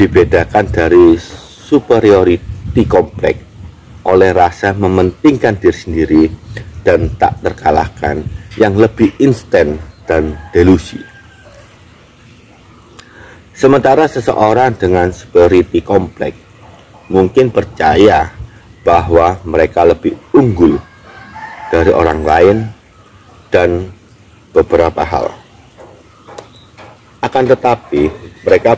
dibedakan dari superiority complex oleh rasa mementingkan diri sendiri dan tak terkalahkan yang lebih instan dan delusi. Sementara seseorang dengan superiority complex mungkin percaya bahwa mereka lebih unggul dari orang lain dan beberapa hal. Akan tetapi mereka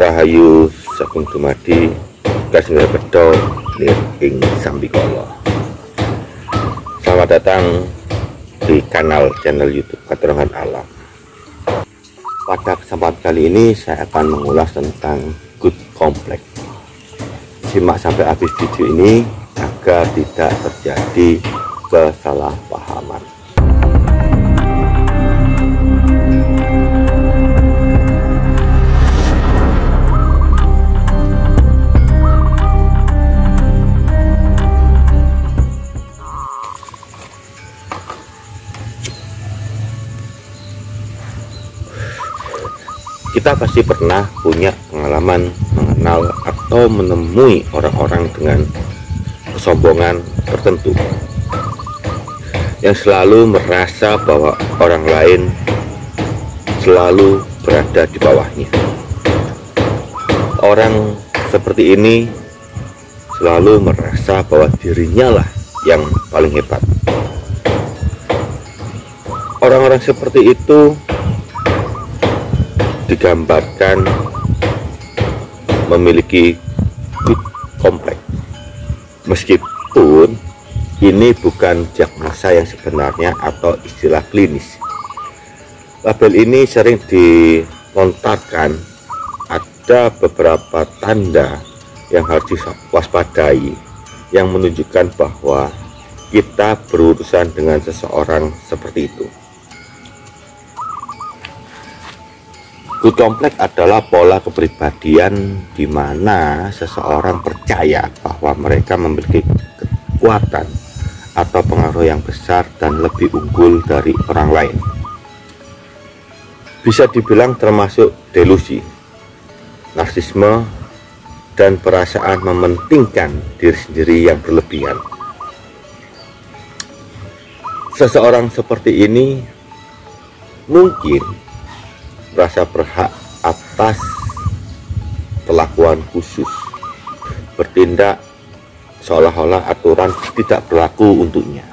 Rahayu Sagung Dumadi Kasih Bedo Lir ing Sambikala. Selamat datang di channel YouTube Keterangan Alam. Pada kesempatan kali ini saya akan mengulas tentang good complex. Simak sampai habis video ini agar tidak terjadi kesalahpahaman. Kita pasti pernah punya pengalaman mengenal atau menemui orang-orang dengan kesombongan tertentu yang selalu merasa bahwa orang lain selalu berada di bawahnya. Orang seperti ini selalu merasa bahwa dirinya lah yang paling hebat. Orang-orang seperti itu digambarkan memiliki good complex, meskipun ini bukan diagnosa yang sebenarnya atau istilah klinis. Label ini sering dilontarkan. Ada beberapa tanda yang harus diwaspadai yang menunjukkan bahwa kita berurusan dengan seseorang seperti itu. Good complex adalah pola kepribadian di mana seseorang percaya bahwa mereka memiliki kekuatan atau pengaruh yang besar dan lebih unggul dari orang lain. Bisa dibilang termasuk delusi, narsisme, dan perasaan mementingkan diri sendiri yang berlebihan. Seseorang seperti ini mungkin merasa berhak atas perlakuan khusus, bertindak seolah-olah aturan tidak berlaku untuknya,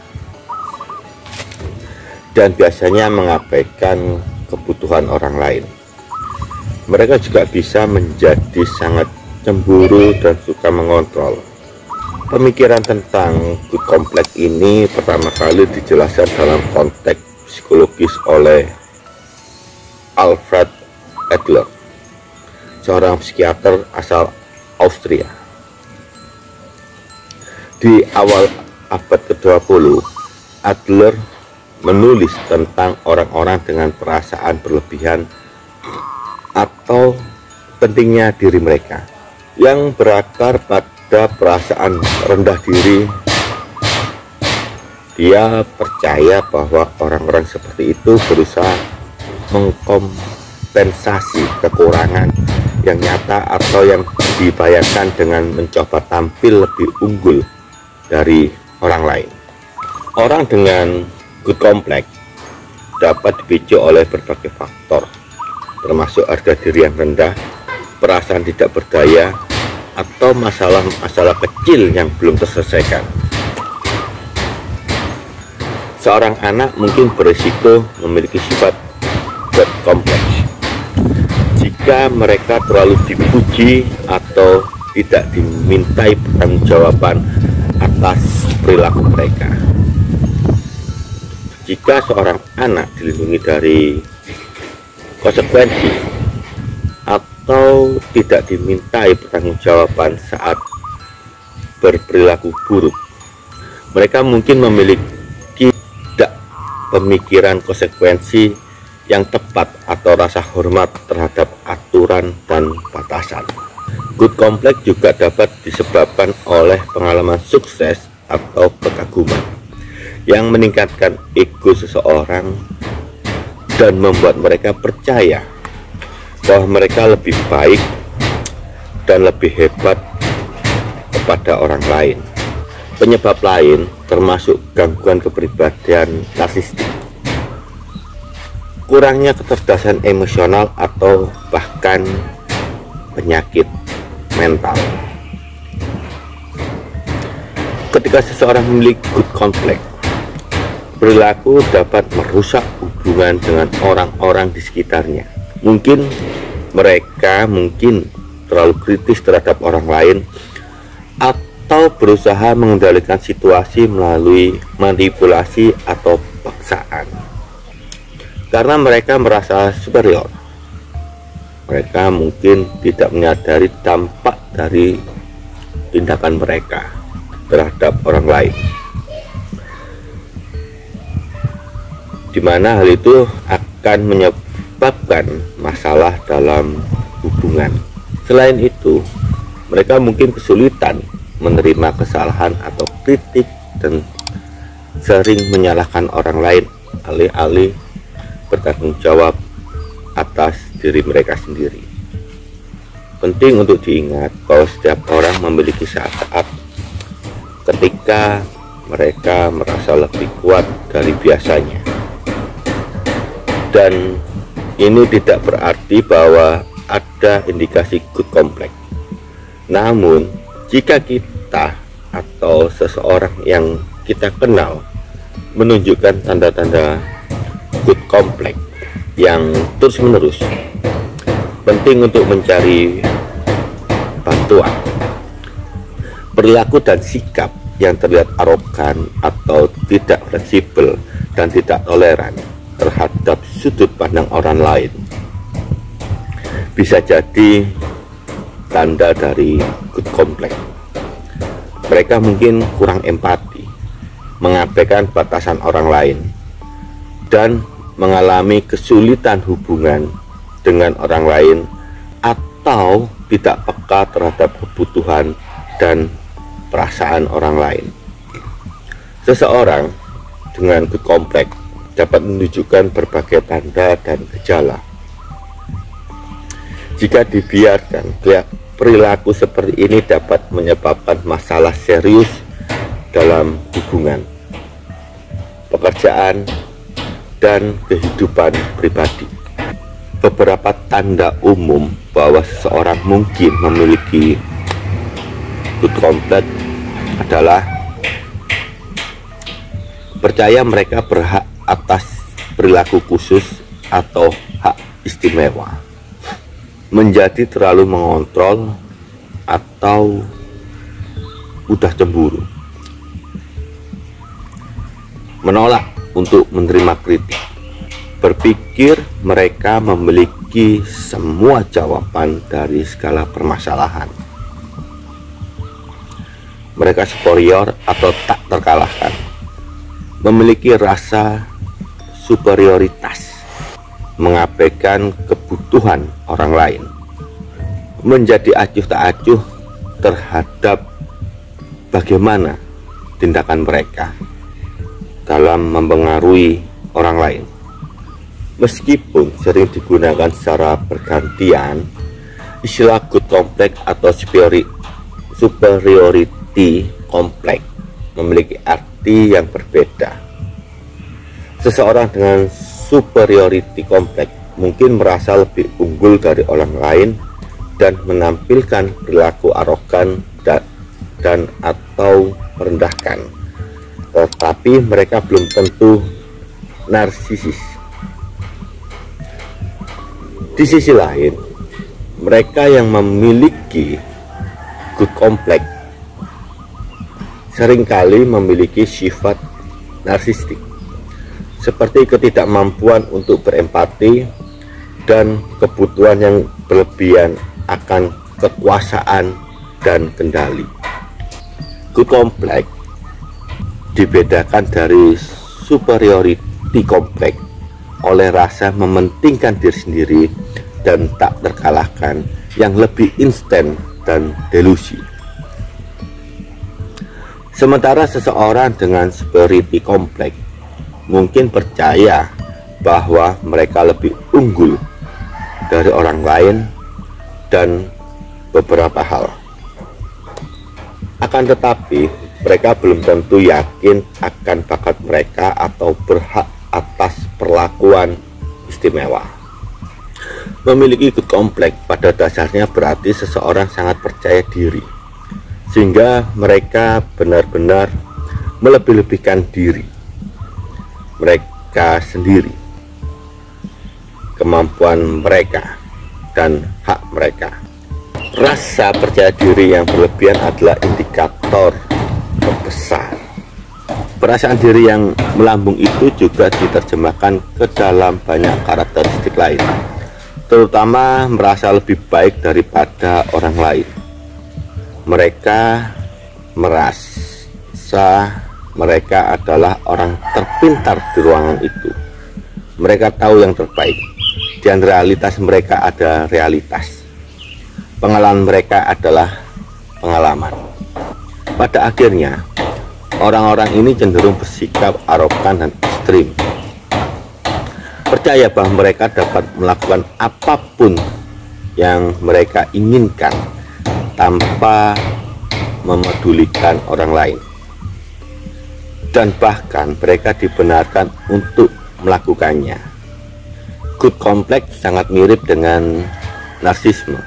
dan biasanya mengabaikan kebutuhan orang lain. Mereka juga bisa menjadi sangat cemburu dan suka mengontrol. Pemikiran tentang good complex ini pertama kali dijelaskan dalam konteks psikologis oleh Alfred Adler, seorang psikiater asal Austria. Di awal abad ke-20, Adler menulis tentang orang-orang dengan perasaan berlebihan atau pentingnya diri mereka, yang berakar pada perasaan rendah diri. Dia percaya bahwa orang-orang seperti itu berusaha mengkompensasi kekurangan yang nyata atau yang dibayangkan dengan mencoba tampil lebih unggul dari orang lain. Orang dengan good complex dapat dipicu oleh berbagai faktor, termasuk harga diri yang rendah, perasaan tidak berdaya, atau masalah-masalah kecil yang belum terselesaikan. Seorang anak mungkin berisiko memiliki sifat good complex jika mereka terlalu dipuji atau tidak dimintai pertanggungjawaban atas perilaku mereka. Jika seorang anak dilindungi dari konsekuensi atau tidak dimintai pertanggungjawaban saat berperilaku buruk. Mereka mungkin memiliki tidak pemikiran konsekuensi yang tepat atau rasa hormat terhadap aturan dan batasan. Good complex juga dapat disebabkan oleh pengalaman sukses atau kekaguman yang meningkatkan ego seseorang dan membuat mereka percaya bahwa mereka lebih baik dan lebih hebat kepada orang lain. Penyebab lain termasuk gangguan kepribadian narsistik, kurangnya kecerdasan emosional, atau bahkan penyakit mental. Ketika seseorang memiliki good complex, perilaku dapat merusak hubungan dengan orang-orang di sekitarnya. Mungkin mereka terlalu kritis terhadap orang lain, atau berusaha mengendalikan situasi melalui manipulasi atau paksaan. Karena mereka merasa superior, mereka mungkin tidak menyadari dampak dari tindakan mereka terhadap orang lain, di mana hal itu akan menyebabkan masalah dalam hubungan. Selain itu, mereka mungkin kesulitan menerima kesalahan atau kritik dan sering menyalahkan orang lain alih-alih bertanggung jawab atas diri mereka sendiri. Penting untuk diingat bahwa setiap orang memiliki saat-saat ketika mereka merasa lebih kuat dari biasanya, dan ini tidak berarti bahwa ada indikasi good complex. Namun jika kita atau seseorang yang kita kenal menunjukkan tanda-tanda good complex yang terus-menerus, penting untuk mencari bantuan. Perilaku dan sikap yang terlihat arogan atau tidak fleksibel dan tidak toleran terhadap sudut pandang orang lain bisa jadi tanda dari good complex. Mereka mungkin kurang empati, mengabaikan batasan orang lain, dan mengalami kesulitan hubungan dengan orang lain, atau tidak peka terhadap kebutuhan dan perasaan orang lain. Seseorang dengan good complex dapat menunjukkan berbagai tanda dan gejala. Jika dibiarkan, perilaku seperti ini dapat menyebabkan masalah serius dalam hubungan, pekerjaan, dan kehidupan pribadi. Beberapa tanda umum bahwa seseorang mungkin memiliki good complex adalah percaya mereka berhak atas perilaku khusus atau hak istimewa, menjadi terlalu mengontrol atau mudah cemburu, menolak untuk menerima kritik, berpikir mereka memiliki semua jawaban dari segala permasalahan, mereka superior atau tak terkalahkan, memiliki rasa superioritas, mengabaikan kebutuhan orang lain, menjadi acuh tak acuh terhadap bagaimana tindakan mereka dalam mempengaruhi orang lain. Meskipun sering digunakan secara bergantian, istilah good complex atau superiority complex memiliki arti yang berbeda. Seseorang dengan superiority complex mungkin merasa lebih unggul dari orang lain dan menampilkan perilaku arogan dan atau merendahkan, tetapi mereka belum tentu narsisis. Di sisi lain, mereka yang memiliki good complex seringkali memiliki sifat narsistik, seperti ketidakmampuan untuk berempati, dan kebutuhan yang berlebihan akan kekuasaan dan kendali. Good complex dibedakan dari superiority complex oleh rasa mementingkan diri sendiri dan tak terkalahkan yang lebih instan dan delusi. Sementara seseorang dengan superiority complex mungkin percaya bahwa mereka lebih unggul dari orang lain dan beberapa hal. Akan tetapi, mereka belum tentu yakin akan bakat mereka atau berhak atas perlakuan istimewa. Memiliki good complex pada dasarnya berarti seseorang sangat percaya diri, sehingga mereka benar-benar melebih-lebihkan diri mereka sendiri, kemampuan mereka, dan hak mereka. Rasa percaya diri yang berlebihan adalah indikator terbesar. Perasaan diri yang melambung itu juga diterjemahkan ke dalam banyak karakteristik lain, terutama merasa lebih baik daripada orang lain. Mereka merasa mereka adalah orang terpintar di ruangan itu. Mereka tahu yang terbaik, dan realitas mereka ada realitas. Pengalaman mereka adalah pengalaman. Pada akhirnya, orang-orang ini cenderung bersikap arogan dan ekstrim. Percaya bahwa mereka dapat melakukan apapun yang mereka inginkan tanpa memedulikan orang lain. Dan bahkan mereka dibenarkan untuk melakukannya. Good complex sangat mirip dengan narsisme.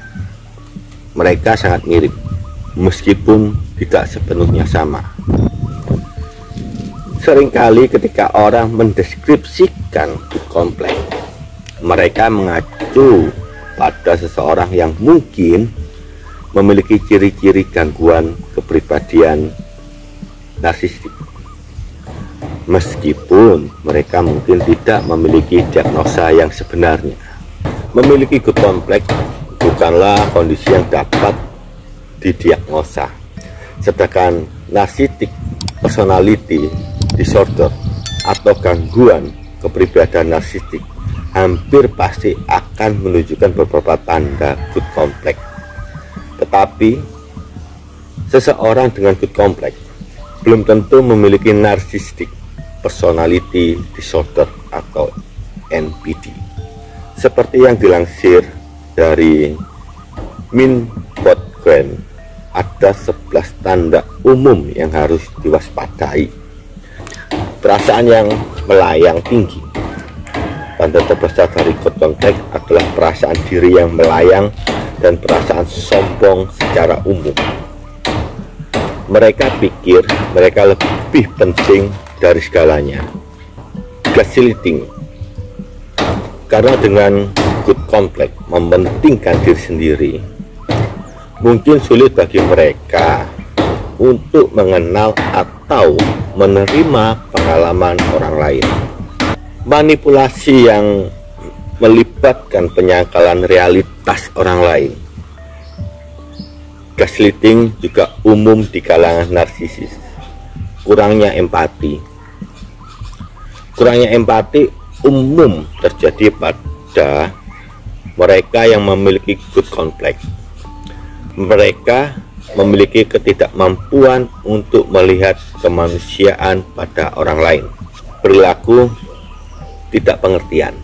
Mereka sangat mirip, meskipun tidak sepenuhnya sama. Seringkali ketika orang mendeskripsikan good complex, mereka mengacu pada seseorang yang mungkin memiliki ciri-ciri gangguan kepribadian narsistik. Meskipun mereka mungkin tidak memiliki diagnosa yang sebenarnya. Memiliki good complex bukanlah kondisi yang dapat didiagnosa, sedangkan narcissistic personality disorder atau gangguan kepribadian narsistik hampir pasti akan menunjukkan beberapa tanda good complex. Tetapi seseorang dengan good complex belum tentu memiliki narcissistic personality disorder atau NPD, seperti yang dilansir dari Min.Grant. Ada 11 tanda umum yang harus diwaspadai. Perasaan yang melayang tinggi. Tanda terbesar dari good complex adalah perasaan diri yang melayang dan perasaan sombong secara umum. Mereka pikir mereka lebih penting dari segalanya. Gaslighting. Karena dengan good complex mementingkan diri sendiri, mungkin sulit bagi mereka untuk mengenal atau menerima pengalaman orang lain. Manipulasi yang melibatkan penyangkalan realitas orang lain. Gaslighting juga umum di kalangan narsisis. Kurangnya empati. Kurangnya empati umum terjadi pada mereka yang memiliki good complex. Mereka memiliki ketidakmampuan untuk melihat kemanusiaan pada orang lain, perilaku tidak pengertian.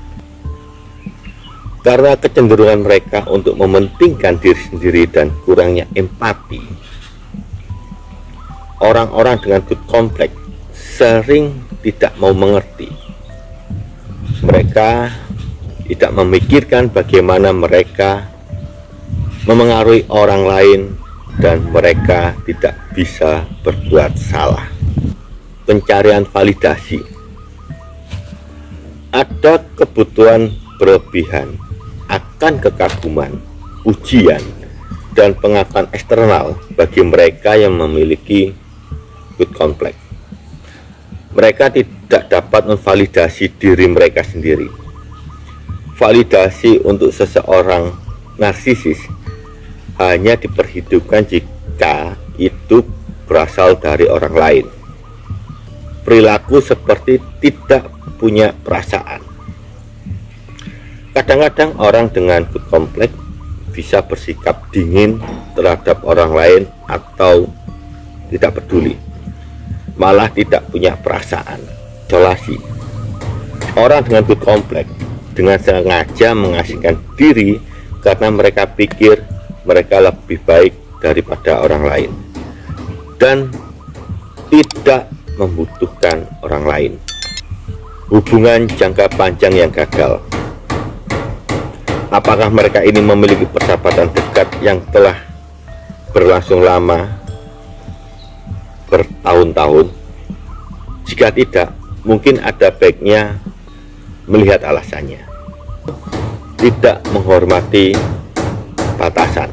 Karena kecenderungan mereka untuk mementingkan diri sendiri dan kurangnya empati, orang-orang dengan good complex sering tidak mau mengerti. Mereka tidak memikirkan bagaimana mereka memengaruhi orang lain dan mereka tidak bisa berbuat salah. Pencarian validasi. Ada kebutuhan berlebihan akan kekaguman, ujian, dan pengakuan eksternal bagi mereka yang memiliki good complex. Mereka tidak dapat memvalidasi diri mereka sendiri. validasi untuk seseorang narsisis hanya diperhitungkan jika itu berasal dari orang lain. Perilaku seperti tidak punya perasaan. Kadang-kadang orang dengan good complex bisa bersikap dingin terhadap orang lain atau tidak peduli, malah tidak punya perasaan. Isolasi. Orang dengan good complex dengan sengaja mengasingkan diri karena mereka pikir mereka lebih baik daripada orang lain dan tidak membutuhkan orang lain. Hubungan jangka panjang yang gagal. Apakah mereka ini memiliki persahabatan dekat yang telah berlangsung lama, bertahun-tahun? Jika tidak, mungkin ada baiknya melihat alasannya. Tidak menghormati batasan.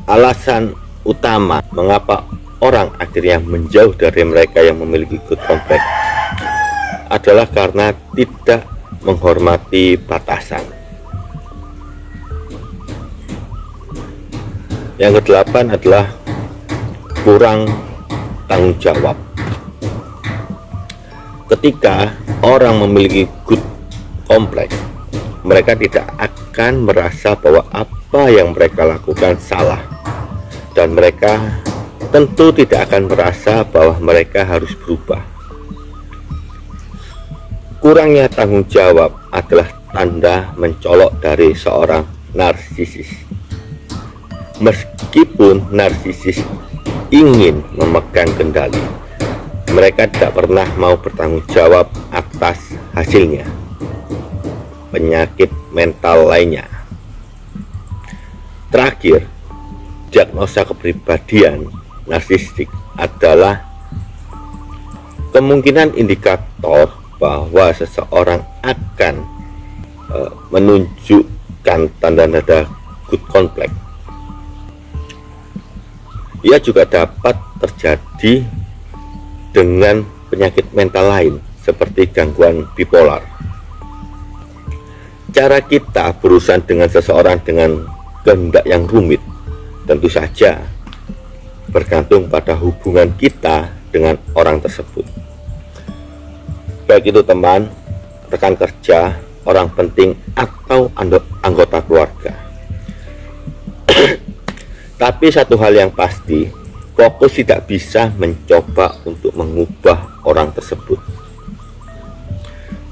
Alasan utama mengapa orang akhirnya menjauh dari mereka yang memiliki good complex adalah karena tidak menghormati batasan. Yang kedelapan adalah kurang tanggung jawab. Ketika orang memiliki good complex, mereka tidak akan merasa bahwa apa yang mereka lakukan salah, dan mereka tentu tidak akan merasa bahwa mereka harus berubah. Kurangnya tanggung jawab adalah tanda mencolok dari seorang narsisis. Meskipun narsisis ingin memegang kendali, mereka tidak pernah mau bertanggung jawab atas hasilnya. Penyakit mental lainnya. Terakhir, diagnosa kepribadian narsistik adalah kemungkinan indikator bahwa seseorang akan menunjukkan tanda-tanda good complex. Ia juga dapat terjadi dengan penyakit mental lain seperti gangguan bipolar. Cara kita berurusan dengan seseorang dengan kehendak yang rumit tentu saja bergantung pada hubungan kita dengan orang tersebut. Baik itu teman, rekan kerja, orang penting, atau anggota keluarga. Tapi satu hal yang pasti, fokus tidak bisa mencoba untuk mengubah orang tersebut.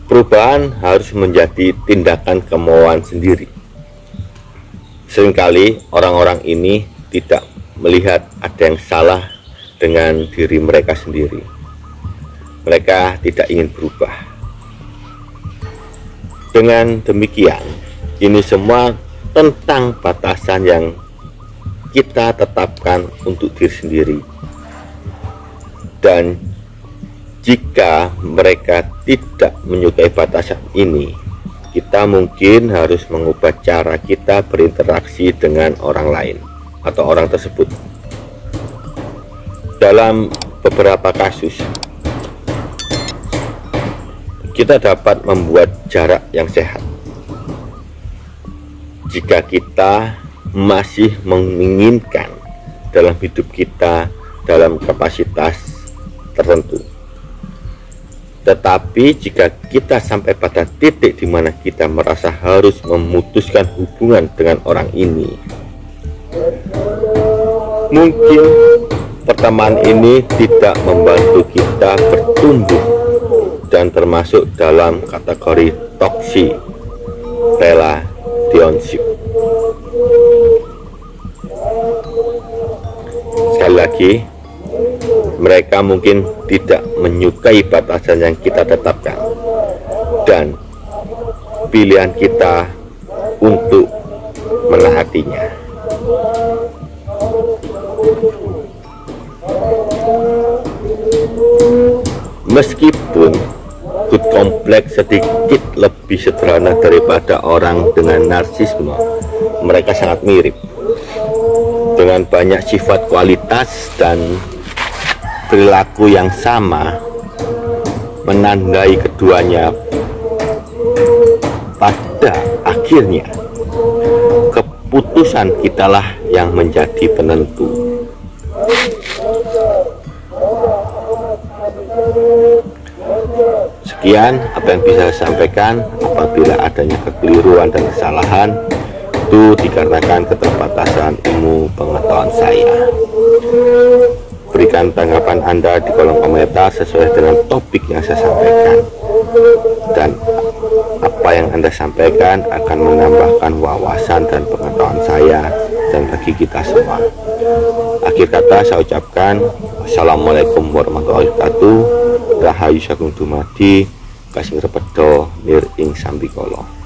Perubahan harus menjadi tindakan kemauan sendiri. Seringkali orang-orang ini tidak melihat ada yang salah dengan diri mereka sendiri. Mereka tidak ingin berubah. Dengan demikian, ini semua tentang batasan yang kita tetapkan untuk diri sendiri. Dan jika mereka tidak menyukai batasan ini, kita mungkin harus mengubah cara kita berinteraksi dengan orang lain atau orang tersebut. Dalam beberapa kasus, kita dapat membuat jarak yang sehat. Jika kita masih menginginkan dalam hidup kita dalam kapasitas tertentu. Tetapi jika kita sampai pada titik di mana kita merasa harus memutuskan hubungan dengan orang ini, mungkin pertemanan ini tidak membantu kita bertumbuh dan termasuk dalam kategori toxic relationship. Sekali lagi, mereka mungkin tidak menyukai batasan yang kita tetapkan, dan pilihan kita untuk menaatinya. Meskipun good complex sedikit lebih sederhana daripada orang dengan narsisme, mereka sangat mirip, dengan banyak sifat kualitas dan perilaku yang sama, menandai keduanya pada akhirnya keputusan kitalah yang menjadi penentu. Sekian apa yang bisa saya sampaikan. Apabila adanya kekeliruan dan kesalahan, itu dikarenakan keterbatasan ilmu pengetahuan saya. Berikan tanggapan Anda di kolom komentar sesuai dengan topik yang saya sampaikan, dan apa yang Anda sampaikan akan menambahkan wawasan dan pengetahuan saya dan bagi kita semua. Akhir kata saya ucapkan Assalamualaikum warahmatullahi wabarakatuh. Rahayu sagung dumadi kasing repedo nir ing sambikala.